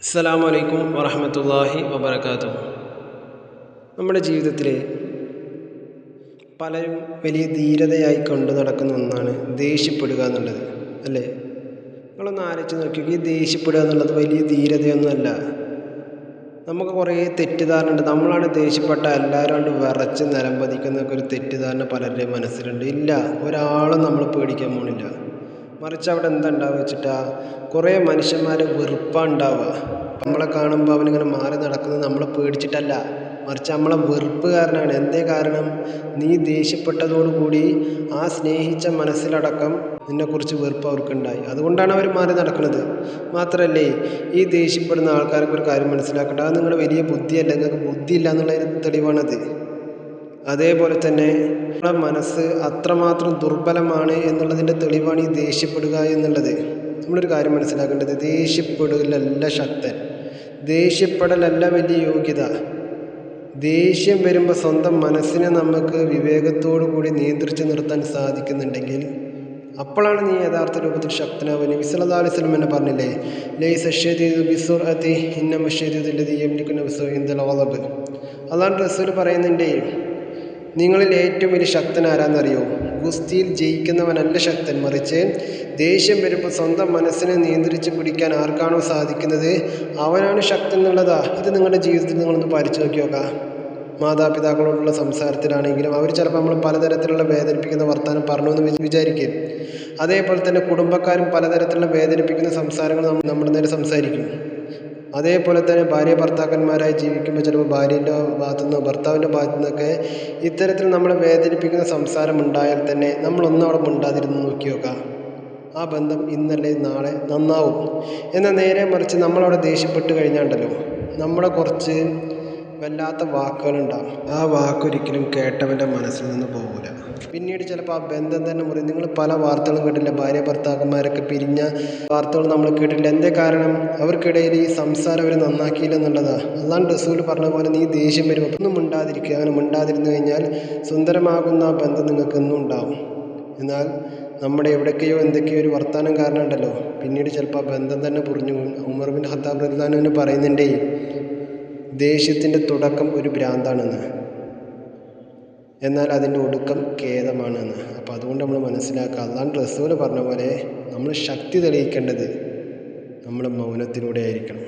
അസ്സലാമു അലൈക്കും വറഹ്മത്തുള്ളാഹി വബറകാതുഹു. നമ്മുടെ ജീവിതത്തിൽ പലരും വലിയ ധീരതയായി കൊണ്ടു നടക്കുന്ന ഒന്നാണ് ദേഷ്യപ്പെടുക എന്നുള്ളത്, അല്ലേ? നിങ്ങളൊന്ന് ആലോചിച്ച് നോക്കി, ഈ ദേഷ്യപ്പെടുക എന്നുള്ളത് വലിയ ധീരതയൊന്നുമല്ല. നമുക്ക് കുറേ തെറ്റിദ്ധാരണ ഉണ്ട്. നമ്മളാണ് ദേഷ്യപ്പെട്ട എല്ലാവരും കൊണ്ട് വിറച്ച് നിലംപതിക്കുന്നൊക്കെ ഒരു തെറ്റിദ്ധാരണ പലരുടെയും മനസ്സിലുണ്ട്. ഇല്ല, ഒരാളും നമ്മൾ പേടിക്കാൻ പോണില്ല. മറിച്ച് അവിടെ എന്താ ഉണ്ടാവുക വെച്ചിട്ടാ, കുറേ മനുഷ്യന്മാരെ വെറുപ്പാണ് ഉണ്ടാവുക. നമ്മളെ കാണുമ്പോൾ അവനിങ്ങനെ മാറി നടക്കുന്നത് നമ്മളെ പേടിച്ചിട്ടല്ല, മറിച്ച് നമ്മളെ വെറുപ്പ് കാരണമാണ്. എന്തേ കാരണം? നീ ദേഷ്യപ്പെട്ടതോടുകൂടി ആ സ്നേഹിച്ച മനസ്സിലടക്കം നിന്നെക്കുറിച്ച് വെറുപ്പ് അവർക്കുണ്ടായി. അതുകൊണ്ടാണ് അവർ മാറി നടക്കുന്നത്. മാത്രമല്ലേ, ഈ ദേഷ്യപ്പെടുന്ന ആൾക്കാർക്ക് ഒരു കാര്യം മനസ്സിലാക്കേണ്ട, അത് നിങ്ങളുടെ വലിയ ബുദ്ധിയല്ല, നിങ്ങൾക്ക് ബുദ്ധിയില്ല എന്നുള്ളതിന് തെളിവാണത്. അതേപോലെ തന്നെ നമ്മുടെ മനസ്സ് അത്രമാത്രം ദുർബലമാണ് എന്നുള്ളതിൻ്റെ തെളിവാണ് ഈ ദേഷ്യപ്പെടുക എന്നുള്ളത്. നമ്മളൊരു കാര്യം മനസ്സിലാക്കേണ്ടത്, ദേഷ്യപ്പെടലല്ല ശക്തൻ, ദേഷ്യപ്പെടലല്ല വലിയ യോഗ്യത. ദേഷ്യം വരുമ്പോൾ സ്വന്തം മനസ്സിനെ നമുക്ക് വിവേകത്തോടു കൂടി നിയന്ത്രിച്ച് നിർത്താൻ സാധിക്കുന്നുണ്ടെങ്കിൽ അപ്പോഴാണ് നീ യഥാർത്ഥ രൂപത്തിൽ ശക്തനാവുക. നബി സല്ലല്ലാഹു അലൈഹി വസല്ലം എന്നെ പറഞ്ഞില്ലേ, ലൈസ ശദീദു ബിസുർഅതി ഇന്നമ ശദീദു അല്ലദീ യംലികു നഫ്സഹു ഇൻദൽ ഗളബ്. അല്ലാഹു റസൂൽ പറയുന്നുണ്ട്, നിങ്ങളിൽ ഏറ്റവും വലിയ ശക്തൻ ആരാന്നറിയോ? ഗുസ്തിയിൽ ജയിക്കുന്നവനല്ല ശക്തൻ, മറിച്ച് ദേഷ്യം വരുമ്പോൾ സ്വന്തം മനസ്സിനെ നിയന്ത്രിച്ച് പിടിക്കാൻ ആർക്കാണോ സാധിക്കുന്നത് അവനാണ് ശക്തൻ എന്നുള്ളതാ. ഇത് നിങ്ങളുടെ ജീവിതത്തിൽ നിങ്ങളൊന്ന് പാലിച്ചു നോക്കി നോക്കാം. മാതാപിതാക്കളോടുള്ള സംസാരത്തിലാണെങ്കിലും അവർ ചിലപ്പോൾ നമ്മൾ പലതരത്തിലുള്ള വേദനിപ്പിക്കുന്ന വർത്തമാനം പറഞ്ഞു എന്ന് വിചാരിക്കും. അതേപോലെ തന്നെ കുടുംബക്കാരും പലതരത്തിലുള്ള വേദനിപ്പിക്കുന്ന സംസാരങ്ങൾ നമ്മുടെ നേരെ സംസാരിക്കും. അതേപോലെ തന്നെ ഭാര്യ ഭർത്താക്കന്മാരായി ജീവിക്കുമ്പോൾ ചിലപ്പോൾ ഭാര്യൻ്റെ ഭാഗത്തു നിന്നോ ഭർത്താവിൻ്റെ ഭാഗത്തു നിന്നൊക്കെ ഇത്തരത്തിൽ നമ്മളെ വേദനിപ്പിക്കുന്ന സംസാരം ഉണ്ടായാൽ തന്നെ നമ്മളൊന്നും അവിടെ മിണ്ടാതിരുന്ന് നോക്കി നോക്കാം. ആ ബന്ധം ഇന്നല്ലേ നാളെ നന്നാവും. എന്നാൽ നേരെ മറിച്ച് നമ്മളവിടെ ദേഷ്യപ്പെട്ട് കഴിഞ്ഞാണ്ടല്ലോ, നമ്മളെ കുറച്ച് വല്ലാത്ത വാക്കുകളുണ്ടാകും. ആ വാക്കൊരിക്കലും കേട്ടവൻ്റെ മനസ്സിൽ നിന്ന് പോകില്ല. പിന്നീട് ചിലപ്പോൾ ആ ബന്ധം തന്നെ മുറിയും. നിങ്ങൾ പല വാർത്തകളും കേട്ടില്ല, ഭാര്യ ഭർത്താക്കന്മാരൊക്കെ പിരിഞ്ഞ വാർത്തകൾ നമ്മൾ കേട്ടില്ല. എന്തേ കാരണം? അവർക്കിടയിൽ ഈ സംസാരം അവർ നന്നാക്കിയില്ല എന്നുള്ളതാണ്. അല്ലാഹു റസൂൽ പറഞ്ഞ പോലെ നീ ദേഷ്യം വരുമ്പോൾ ഒന്നും മിണ്ടാതിരിക്കുക. അങ്ങനെ മിണ്ടാതിരുന്നു കഴിഞ്ഞാൽ സുന്ദരമാകുന്ന ആ ബന്ധം നിങ്ങൾക്ക് എന്നും ഉണ്ടാവും. എന്നാൽ നമ്മുടെ എവിടേക്കെയോ എന്തൊക്കെയോ ഒരു വർത്തമാനം കാരണം ഉണ്ടല്ലോ, പിന്നീട് ചിലപ്പോൾ ആ ബന്ധം തന്നെ പൊറിഞ്ഞു പോകും. ഉമർ ബിൻ ഖത്താബ് റളിയല്ലാഹു അൻഹു പറയുന്നുണ്ടേ, ദേഷ്യത്തിൻ്റെ തുടക്കം ഒരു ഭ്രാന്താണെന്ന്, എന്നാൽ അതിൻ്റെ ഒടുക്കം ഖേദമാണെന്ന്. അപ്പോൾ അതുകൊണ്ട് നമ്മൾ മനസ്സിലാക്കുക, അല്ലാഹു റസൂൽ പറഞ്ഞ പോലെ നമ്മൾ ശക്തി തെളിയിക്കേണ്ടത് നമ്മുടെ മൗനത്തിലൂടെ ആയിരിക്കണം.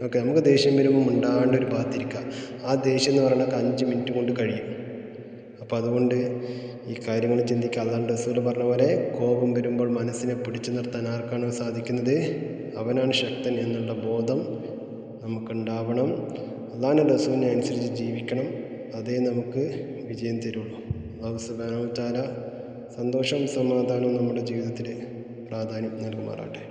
ഓക്കെ, നമുക്ക് ദേഷ്യം വരുമ്പോൾ മിണ്ടാണ്ട് ഒരു ഭാഗത്തിരിക്കുക. ആ ദേഷ്യം എന്ന് പറയുന്നത് 5 മിനിറ്റ് കൊണ്ട് കഴിയും. അപ്പോൾ അതുകൊണ്ട് ഈ കാര്യങ്ങൾ ചിന്തിക്കുക. അല്ലാഹു റസൂൽ പറഞ്ഞ പോലെ കോപം വരുമ്പോൾ മനസ്സിനെ പിടിച്ചു നിർത്താൻ ആർക്കാണോ സാധിക്കുന്നത് അവനാണ് ശക്തൻ എന്നുള്ള ബോധം നമുക്കുണ്ടാവണം. അല്ലാഹു റസൂലിനെ അനുസരിച്ച് ജീവിക്കണം. അതേ നമുക്ക് വിജയം തരുള്ളൂ. അല്ലാഹു സുബ്ഹാനഹു വ തആല സന്തോഷവും സമാധാനവും നമ്മുടെ ജീവിതത്തിൽ പ്രാധാന്യം നൽകുമാറാകട്ടെ.